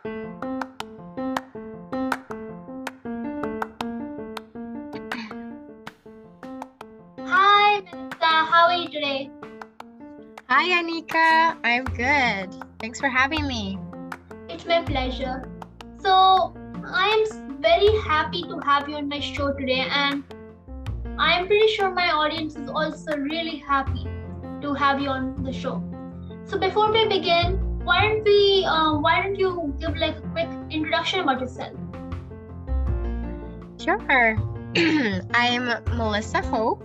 Hi, Anika. How are you today? Hi, Anika. I'm good. Thanks for having me. It's my pleasure. So, I am very happy to have you on my show today, and I am pretty sure my audience is also really happy to have you on the show. So, before we begin, why don't you give like a quick introduction about yourself? Sure. I'm Melissa Hope.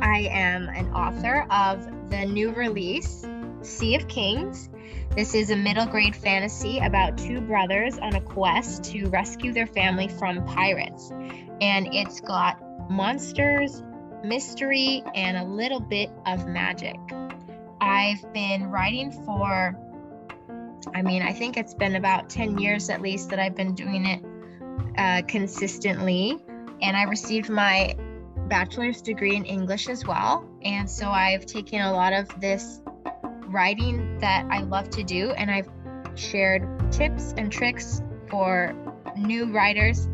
I am an author of the new release, Sea of Kings. This is a middle grade fantasy about two brothers on a quest to rescue their family from pirates. And it's got monsters, mystery, and a little bit of magic. I've been writing for, I think it's been about 10 years at least that I've been doing it consistently. And I received my bachelor's degree in English as well. And so I've taken a lot of this writing that I love to do, and I've shared tips and tricks for new writers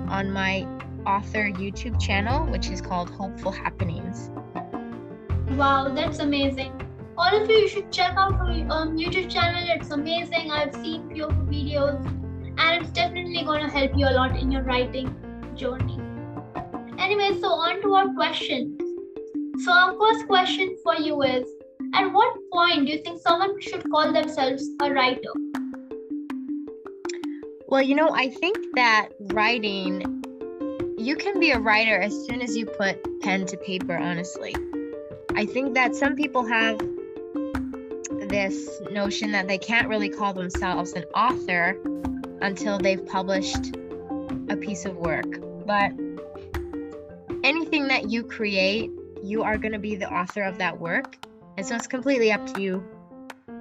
on my author YouTube channel, which is called Hopeful Happenings. Wow, that's amazing. All of you should check out her YouTube channel. It's amazing. I've seen few of her videos, and it's definitely going to help you a lot in your writing journey. Anyway, so on to our questions. So our first question for you is, at what point do you think someone should call themselves a writer? Well, I think that writing, you can be a writer as soon as you put pen to paper, honestly. I think that some people have this notion that they can't really call themselves an author until they've published a piece of work. But anything that you create, you are going to be the author of that work. And so it's completely up to you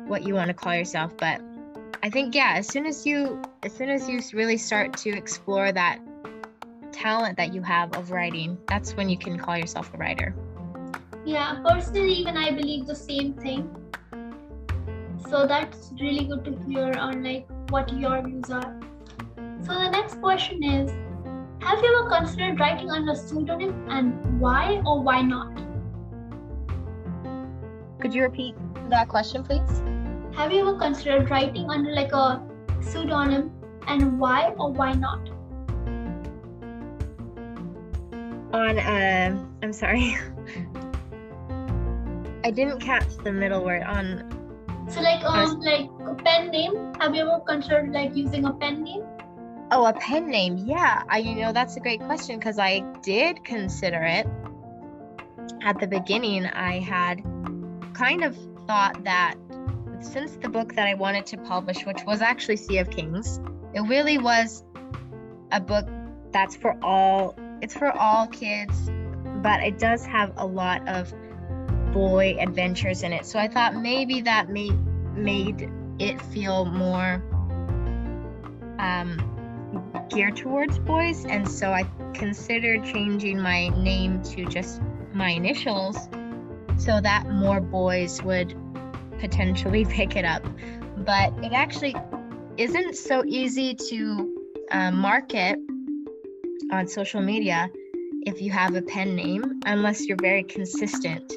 what you want to call yourself. But I think, as soon as you really start to explore that talent that you have of writing, that's when you can call yourself a writer. Yeah, personally, even I believe the same thing. So that's really good to hear on like what your views are. So the next question is, have you ever considered writing under a pseudonym, and why or why not? Could you repeat that question, please? Have you ever considered writing under like a pseudonym, and why or why not? I'm sorry. I didn't catch the middle word on. So like a pen name. Have you ever considered like using a pen name? Oh, a pen name. Yeah, that's a great question, because I did consider it. At the beginning, I had kind of thought that since the book that I wanted to publish, which was actually Sea of Kings, it really was a book that's for all kids, but it does have a lot of boy adventures in it. So I thought maybe that made it feel more geared towards boys, and so I considered changing my name to just my initials so that more boys would potentially pick it up. But it actually isn't so easy to market on social media if you have a pen name, unless you're very consistent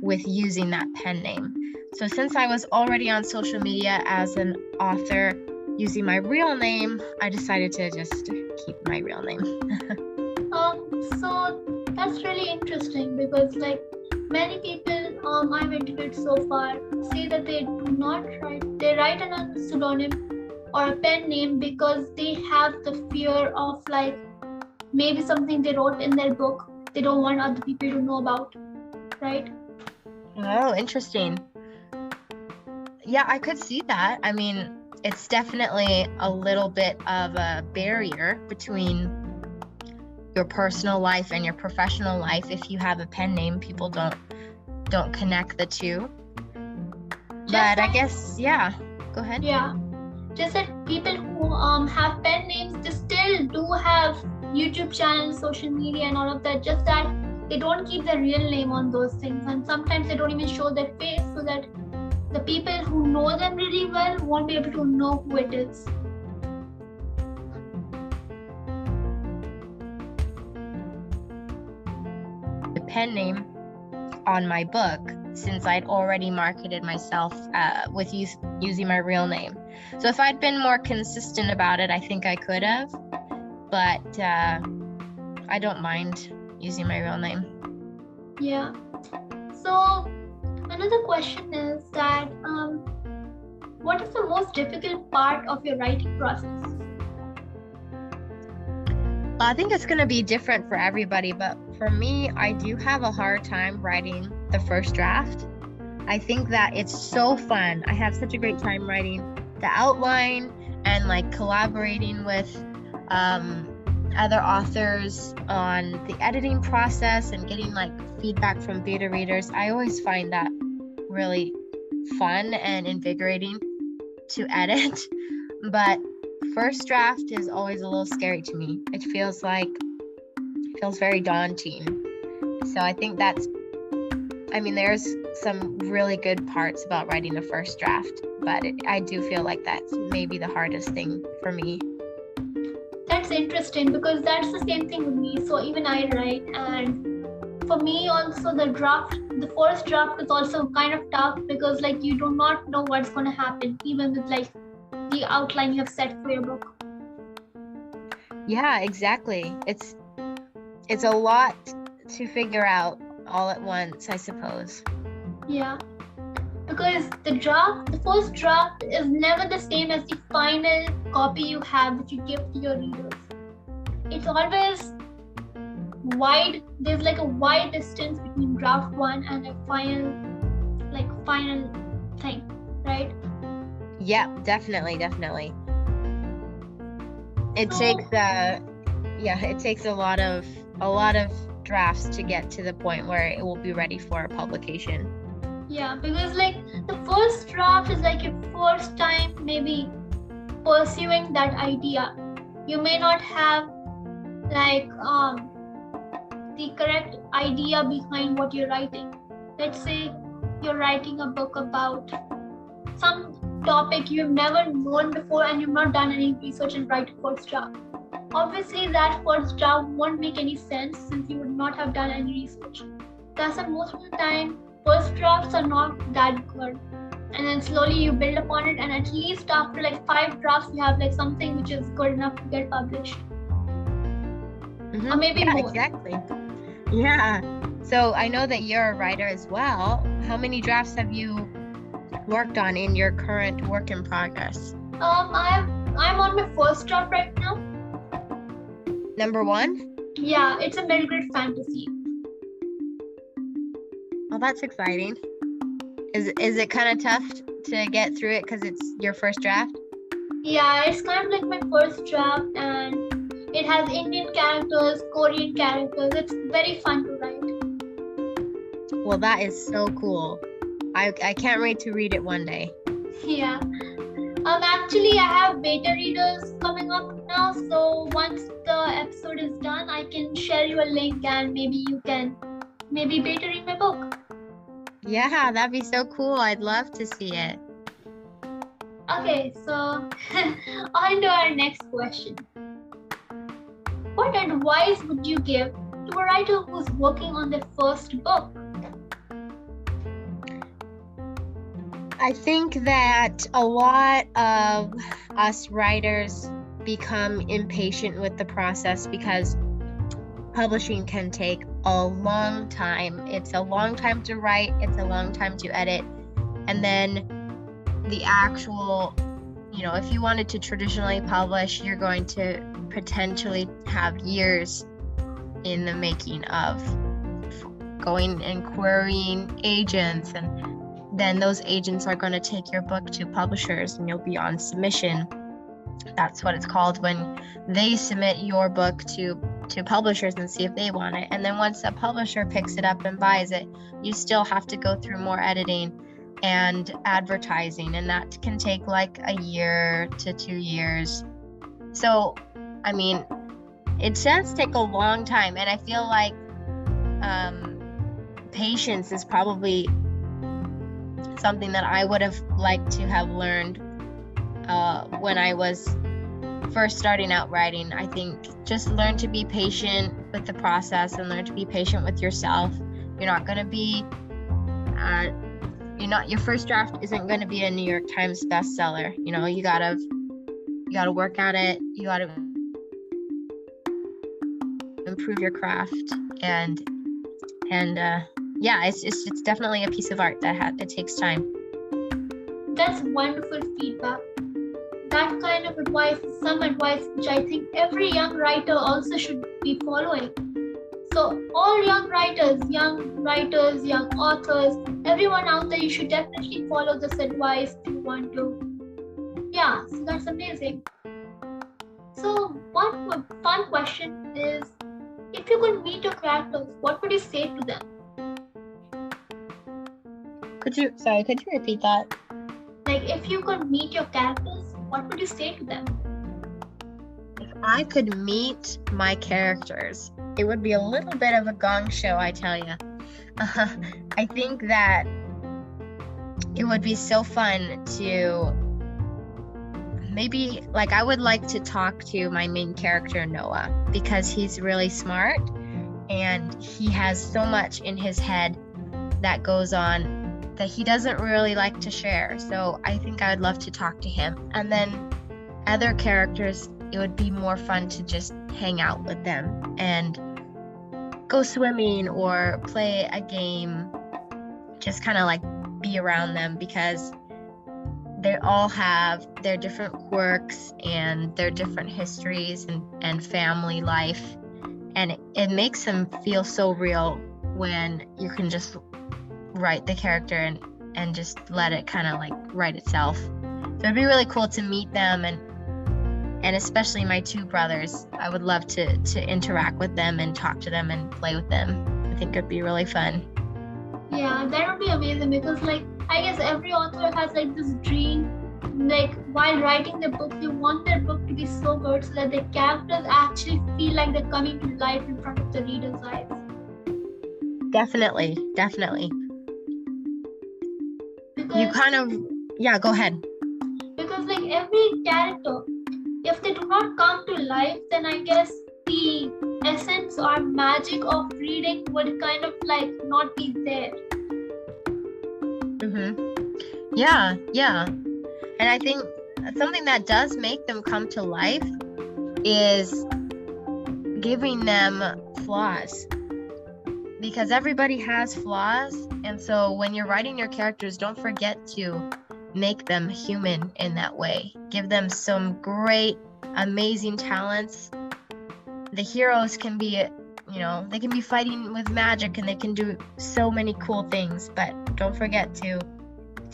with using that pen name. So since I was already on social media as an author using my real name, I decided to just keep my real name. So that's really interesting, because like many people I've interviewed so far say that they write under a pseudonym or a pen name because they have the fear of like maybe something they wrote in their book they don't want other people to know about, right? Oh, interesting. Yeah, I could see that. I mean, it's definitely a little bit of a barrier between your personal life and your professional life. If you have a pen name, people don't connect the two. But I guess, go ahead. Yeah, just that people who have pen names, they still do have YouTube channels, social media, and all of that. Just that they don't keep their real name on those things, and sometimes they don't even show their face so that the people who know them really well won't be able to know who it is. The pen name on my book, since I'd already marketed myself with using my real name. So if I'd been more consistent about it, I think I could have, but I don't mind using my real name. Yeah. So another question is that what is the most difficult part of your writing process? Well, I think it's going to be different for everybody, but for me, I do have a hard time writing the first draft. I think that it's so fun. I have such a great time writing the outline and like collaborating with other authors on the editing process and getting like feedback from beta readers. I always find that really fun and invigorating to edit, but first draft is always a little scary to me. It feels very daunting. So I think there's some really good parts about writing a first draft, but I do feel like that's maybe the hardest thing for me. That's interesting because that's the same thing with me. So even I write, and for me also the first draft is also kind of tough because like you do not know what's going to happen even with like the outline you have set for your book. Yeah, exactly. It's a lot to figure out all at once, I suppose. Yeah, because the first draft is never the same as the final copy you have that you give to your readers. It's always wide. There's like a wide distance between draft one and a final thing, right? Yeah, definitely. It takes a lot of drafts to get to the point where it will be ready for publication. Yeah, because like the first draft is like your first time maybe pursuing that idea. You may not have like the correct idea behind what you're writing. Let's say you're writing a book about some topic you've never known before and you've not done any research and write a first draft. Obviously that first draft won't make any sense since you would not have done any research. Thus, most of the time, first drafts are not that good. And then slowly you build upon it, and at least after like 5 drafts, you have like something which is good enough to get published. Mm-hmm. Or maybe more. Exactly. Yeah. So I know that you're a writer as well. How many drafts have you worked on in your current work in progress? I'm on my first draft right now. Number 1? Yeah, it's a middle grade fantasy. Well, that's exciting. Is it kind of tough to get through it because it's your first draft? Yeah, it's kind of like my first draft, and it has Indian characters, Korean characters. It's very fun to write. Well, that is so cool. I can't wait to read it one day. Yeah. Actually, I have beta readers coming up now, so once the episode is done, I can share you a link and maybe you can beta read my book. Yeah, that'd be so cool. I'd love to see it. Okay, so on to our next question. What advice would you give to a writer who's working on their first book? I think that a lot of us writers become impatient with the process because publishing can take a long time. It's a long time to write, it's a long time to edit, and then the actual, if you wanted to traditionally publish, you're going to potentially have years in the making of going and querying agents, and then those agents are going to take your book to publishers and you'll be on submission. That's what it's called when they submit your book to publishers and see if they want it. And then once a publisher picks it up and buys it, you still have to go through more editing and advertising, and that can take like a year to 2 years. So, it does take a long time, and I feel like patience is probably something that I would have liked to have learned when I was first starting out writing. I think just learn to be patient with the process and learn to be patient with yourself. You're not going to be your first draft isn't going to be a New York Times bestseller. You gotta work at it. You gotta improve your craft, and it's definitely a piece of art that takes time. That's wonderful feedback. That kind of advice is some advice which I think every young writer also should be following. So all young writers, young authors, everyone out there, you should definitely follow this advice if you want to. Yeah, so that's amazing. So one fun question is, if you could meet your characters, what would you say to them? Could you repeat that? Like, if you could meet your characters, what would you say to them? If I could meet my characters, it would be a little bit of a gong show, I tell you. I think that it would be so fun to maybe, I would like to talk to my main character, Noah, because he's really smart and he has so much in his head that goes on that he doesn't really like to share. So I think I would love to talk to him. And then other characters, it would be more fun to just hang out with them and go swimming or play a game, just kind of be around them, because they all have their different quirks and their different histories and family life. And it makes them feel so real when you can just write the character and just let it kind of write itself. So it'd be really cool to meet them, and especially my two brothers. I would love to interact with them and talk to them and play with them. I think it'd be really fun. Yeah, that would be amazing, because I guess every author has this dream, while writing the book, they want their book to be so good so that the characters actually feel like they're coming to life in front of the reader's eyes. Definitely. Go ahead. Because every character, if they do not come to life, then I guess the essence or magic of reading would kind of not be there. Yeah. And I think something that does make them come to life is giving them flaws. Because everybody has flaws, and so when you're writing your characters, don't forget to make them human in that way. Give them some great, amazing talents. The heroes can be, they can be fighting with magic and they can do so many cool things, but don't forget to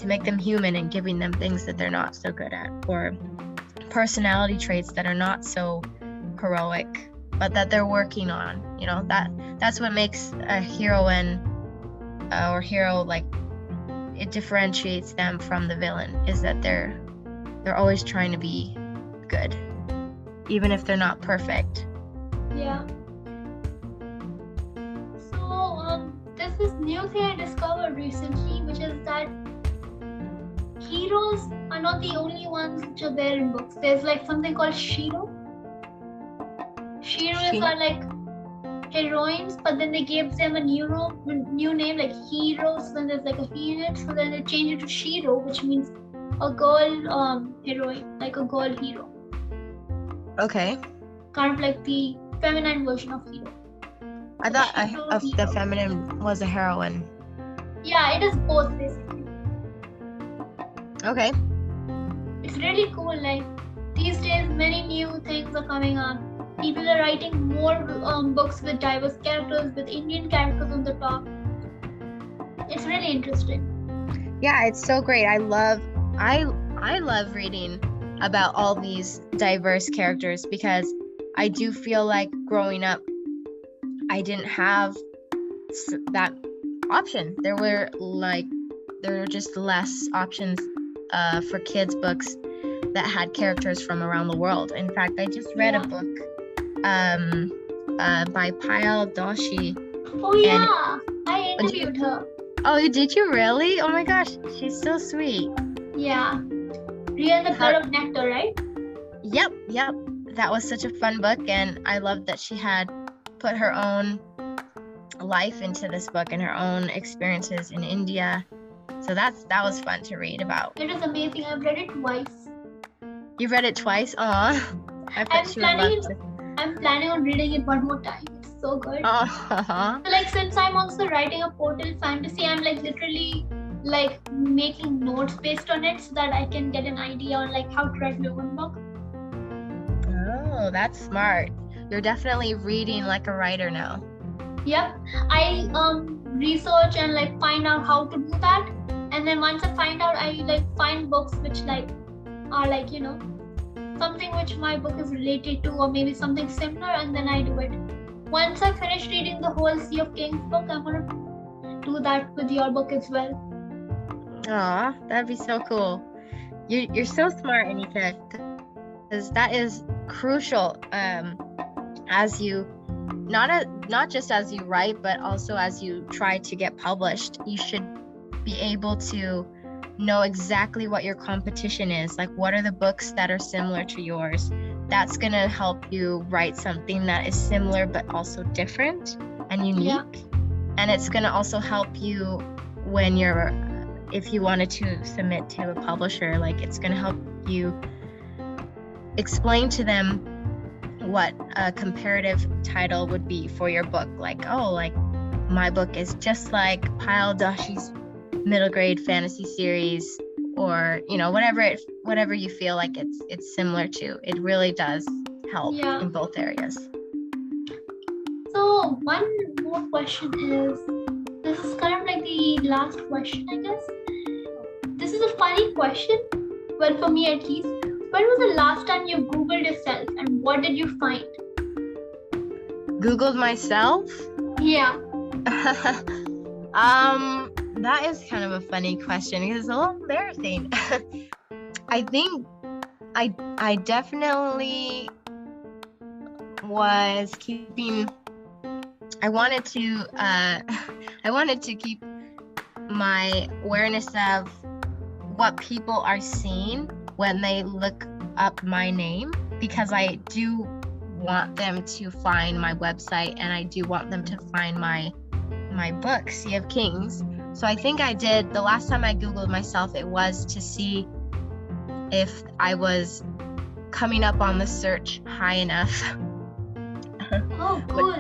make them human and giving them things that they're not so good at, or personality traits that are not so heroic, but that they're working on. That's what makes a heroine or hero, it differentiates them from the villain, is that they're always trying to be good, even if they're not perfect. Yeah. So there's this new thing I discovered recently, which is that heroes are not the only ones which are there in books. There's something called Shiro. Shiros are heroines, but then they gave them a new name, heroes. Then there's a he in it, so then they changed it to Shiro, which means a girl heroine, a girl hero. Okay. Kind of the feminine version of hero. I thought the feminine was a heroine. Yeah, it is both basically. Okay. It's really cool. These days, many new things are coming up. People are writing more books with diverse characters, with Indian characters on the top. It's really interesting. Yeah, it's so great. I love reading about all these diverse characters, because I do feel like growing up, I didn't have that option. There were just less options for kids' books that had characters from around the world. In fact, I just read a book by Payal Doshi. Oh yeah, I interviewed her. Oh, did you really? Oh my gosh, she's so sweet. Yeah. Real the Blood of Nectar, right? Yep. That was such a fun book, and I love that she had put her own life into this book and her own experiences in India. So that was fun to read about. It is amazing. I've read it twice. You read it twice? Aw. I bet she would love to. I'm planning on reading it one more time. It's so good. Uh-huh. So, like, since I'm also writing a portal fantasy, I'm like literally like making notes based on it so that I can get an idea on like how to write my own book. Oh, that's smart. You're definitely reading like a writer now. Yep. I research and like find out how to do that, and then once I find out, I like find books which like are like, you know, something which my book is related to, or maybe something similar, and then I do it. Once I finish reading the whole Sea of Kings book, I'm gonna do that with your book as well. Aw, that'd be so cool. You're so smart, Anika, because that is crucial. As you not just as you write, but also as you try to get published, you should be able to know exactly what your competition is. Like, what are the books that are similar to yours? That's gonna help you write something that is similar but also different and unique. Yeah. And it's gonna also help you when if you wanted to submit to a publisher, like it's gonna help you explain to them what a comparative title would be for your book. Like, oh, like my book is just like Payal Dashi's middle grade fantasy series, or you know, whatever you feel like it's similar to. It really does help in both areas. So one more question is, this is kind of like the last question, I guess. This is a funny question, well, for me at least. When was the last time you Googled yourself, and what did you find? Googled myself? Yeah. That is kind of a funny question because it's a little embarrassing. I think I definitely was keeping. I wanted to keep my awareness of what people are seeing when they look up my name, because I do want them to find my website and I do want them to find my book, Sea of Kings. So I think I did, the last time I Googled myself, it was to see if I was coming up on the search high enough. Oh, cool.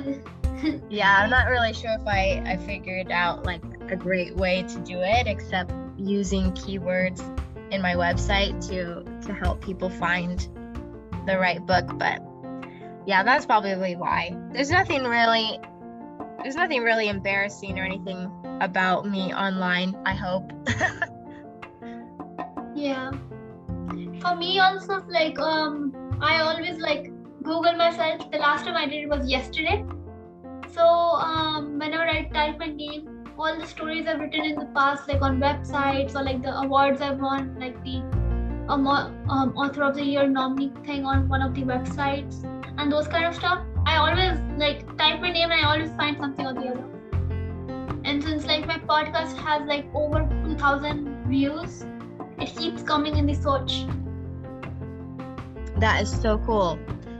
Yeah, I'm not really sure if I figured out like a great way to do it, except using keywords in my website to help people find the right book. But yeah, that's probably why. There's nothing really embarrassing or anything about me online, I hope. Yeah. For me also, like I always like Google myself. The last time I did it was yesterday. So whenever I type my name, all the stories I've written in the past, like on websites, or like the awards I've won, like the author of the year nominee thing on one of the websites, and those kind of stuff, I always like type my name and I always find something or the other. And since like my podcast has like over 2,000 views, it keeps coming in the search. That is so cool.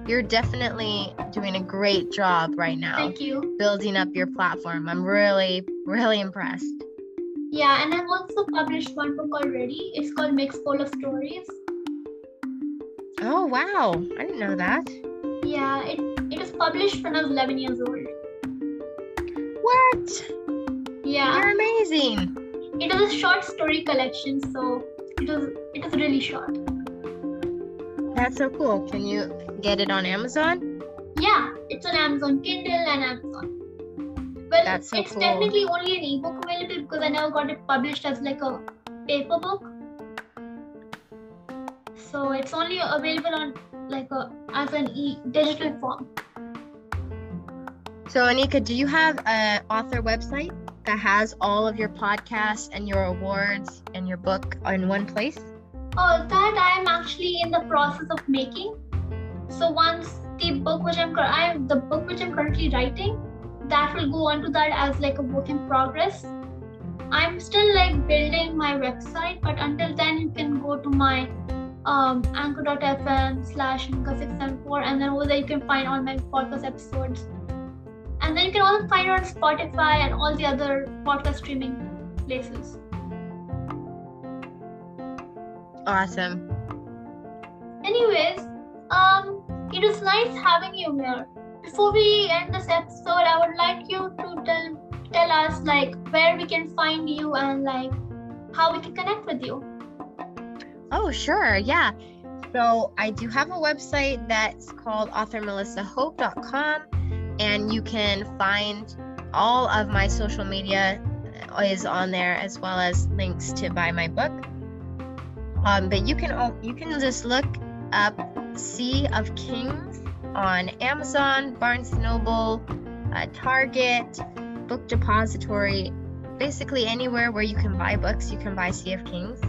You're definitely doing a great job right now. Thank you. Building up your platform. I'm really, really impressed. Yeah, and I've also published one book already. It's called Mixed Bowl of Stories. Oh, wow. I didn't know that. Yeah, it was published when I was 11 years old. What? Yeah. You're amazing. It was a short story collection, so it was really short. That's so cool. Can you get it on Amazon? Yeah, it's on Amazon Kindle and Amazon. Well, that's so it's cool. Technically only an ebook available because I never got it published as like a paper book. So it's only available on like as an digital form. So Anika, do you have an author website that has all of your podcasts and your awards and your book in one place? Oh, that I am actually in the process of making. So once the book which I'm currently writing, that will go onto that as like a work in progress. I'm still like building my website, but until then you can go to my anchor.fm/Anika674, and then over there you can find all my podcast episodes. And then you can also find it on Spotify and all the other podcast streaming places. Awesome. Anyways, it was nice having you here. Before we end this episode, I would like you to tell us like where we can find you and like how we can connect with you. Oh, sure. Yeah. So I do have a website that's called authormelissahope.com, and you can find all of my social media is on there, as well as links to buy my book. But you can just look up Sea of Kings on Amazon, Barnes & Noble, Target, Book Depository, basically anywhere where you can buy books, you can buy Sea of Kings.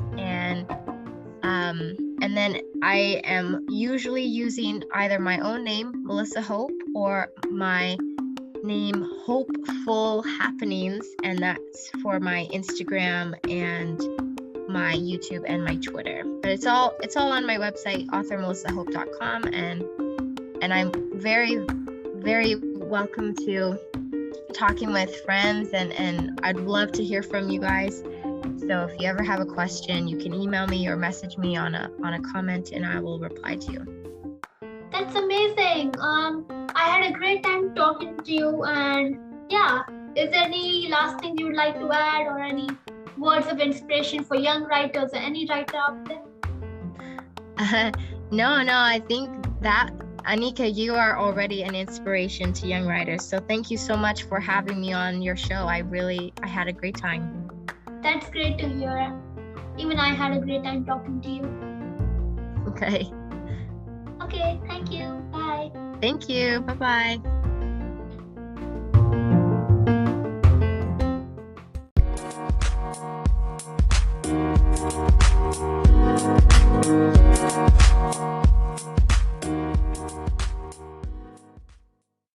And then I am usually using either my own name, Melissa Hope, or my name, Hopeful Happenings, and that's for my Instagram and my YouTube and my Twitter. But it's all on my website, authormelissahope.com, and I'm very, very welcome to talking with friends, and I'd love to hear from you guys. So if you ever have a question, you can email me or message me on a comment, and I will reply to you. That's amazing. I had a great time talking to you, and yeah, is there any last thing you would like to add, or any words of inspiration for young writers or any writer out there? No, I think that, Anika, you are already an inspiration to young writers. So thank you so much for having me on your show. I had a great time. That's great to hear. Even I had a great time talking to you. Okay. Okay, thank you. Bye. Thank you. Bye-bye.